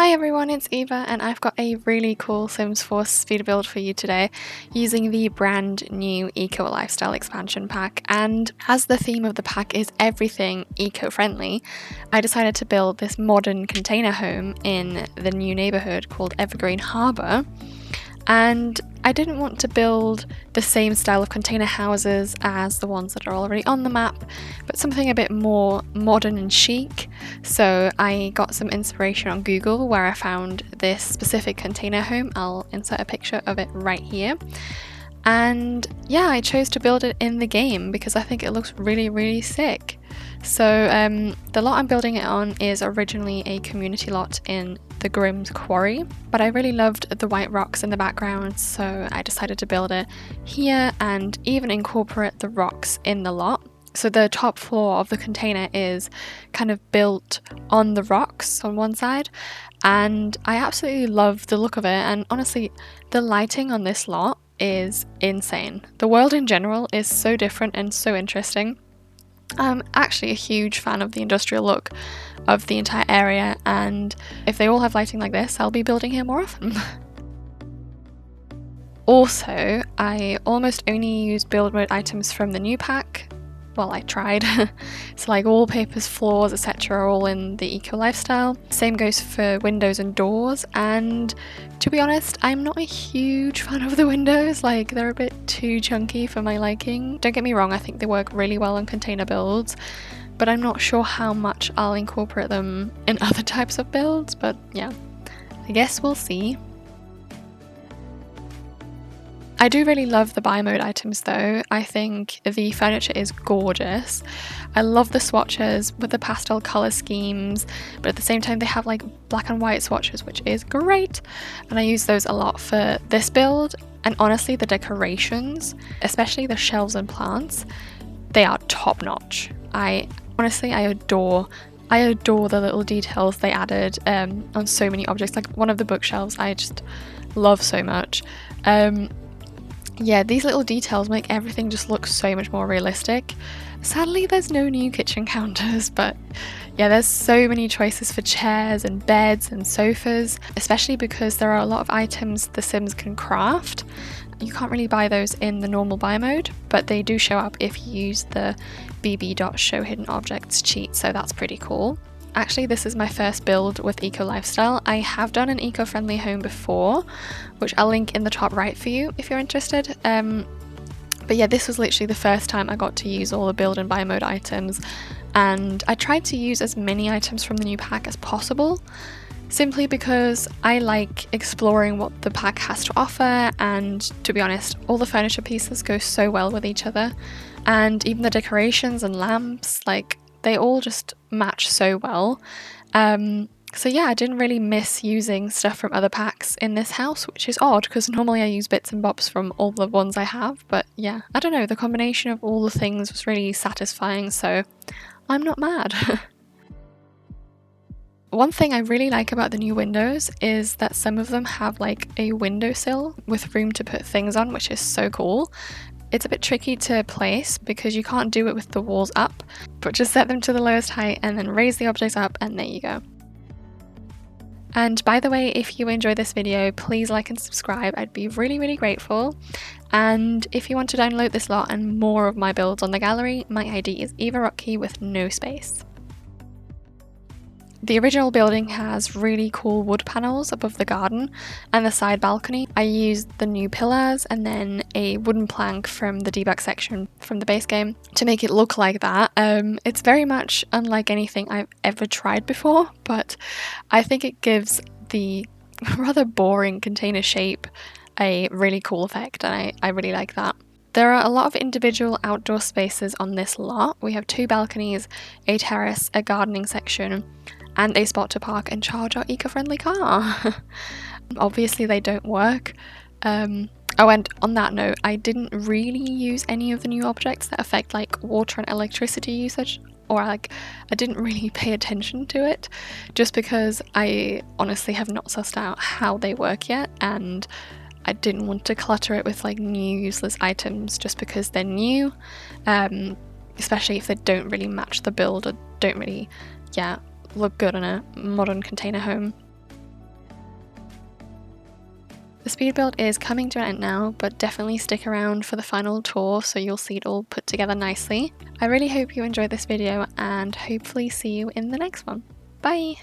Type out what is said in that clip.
Hi everyone, it's Eva and I've got a really cool Sims 4 speed build for you today using the brand new Eco Lifestyle expansion pack. And as the theme of the pack is everything eco-friendly, I decided to build this modern container home in the new neighbourhood called Evergreen Harbour. And I didn't want to build the same style of container houses as the ones that are already on the map, but something a bit more modern and chic. So I got some inspiration on Google where I found this specific container home. I'll insert a picture of it right here. And yeah, I chose to build it in the game because I think it looks really sick. So the lot I'm building it on is originally a community lot in the Grimm's Quarry, but I really loved the white rocks in the background, so I decided to build it here and even incorporate the rocks in the lot. So the top floor of the container is kind of built on the rocks on one side, and I absolutely love the look of it. And honestly, the lighting on this lot is insane. The world in general is so different and so interesting. I'm actually a huge fan of the industrial look of the entire area, and if they all have lighting like this, I'll be building here more often. Also, I almost only use build mode items from the new pack. Well, I tried. So like wallpapers, floors, etc. are all in the eco lifestyle. Same goes for windows and doors, and to be honest, I'm not a huge fan of the windows. Like, they're a bit too chunky for my liking. Don't get me wrong, I think they work really well on container builds, but I'm not sure how much I'll incorporate them in other types of builds, but yeah, I guess we'll see. I do really love the buy mode items though. I think the furniture is gorgeous. I love the swatches with the pastel colour schemes, but at the same time they have like black and white swatches, which is great. And I use those a lot for this build. And honestly, the decorations, especially the shelves and plants, they are top notch. I adore the little details they added on so many objects. Like one of the bookshelves I just love so much. Yeah, these little details make everything just look so much more realistic. Sadly, there's no new kitchen counters, but yeah, there's so many choices for chairs and beds and sofas, especially because there are a lot of items the Sims can craft. You can't really buy those in the normal buy mode, but they do show up if you use the bb.show hidden objects cheat, so that's pretty cool. Actually, this is my first build with Eco Lifestyle. I have done an eco-friendly home before, which I'll link in the top right for you if you're interested. But yeah, this was literally the first time I got to use all the build and buy mode items, and I tried to use as many items from the new pack as possible, simply because I like exploring what the pack has to offer, and to be honest, all the furniture pieces go so well with each other, and even the decorations and lamps, like, they all just match so well. So yeah, I didn't really miss using stuff from other packs in this house, which is odd because normally I use bits and bobs from all the ones I have. But yeah, I don't know, the combination of all the things was really satisfying, so I'm not mad. One thing I really like about the new windows is that some of them have like a windowsill with room to put things on, which is so cool. It's a bit tricky to place because you can't do it with the walls up, but just set them to the lowest height and then raise the objects up, and there you go. And by the way, if you enjoyed this video, please like and subscribe. I'd be really grateful. And if you want to download this lot and more of my builds on the gallery, my ID is EvaRocky with no space. The original building has really cool wood panels above the garden and the side balcony. I used the new pillars and then a wooden plank from the debug section from the base game to make it look like that. It's very much unlike anything I've ever tried before, but I think it gives the rather boring container shape a really cool effect, and I really like that. There are a lot of individual outdoor spaces on this lot. We have 2 balconies, a terrace, a gardening section, and a spot to park and charge our eco-friendly car. Obviously they don't work. Oh, and on that note, I didn't really use any of the new objects that affect like water and electricity usage, or like I didn't really pay attention to it, just because I honestly have not sussed out how they work yet, and I didn't want to clutter it with like new useless items just because they're new, especially if they don't really match the build or don't really, look good in a modern container home. The speed build is coming to an end now, but definitely stick around for the final tour so you'll see it all put together nicely. I really hope you enjoyed this video and hopefully see you in the next one. Bye!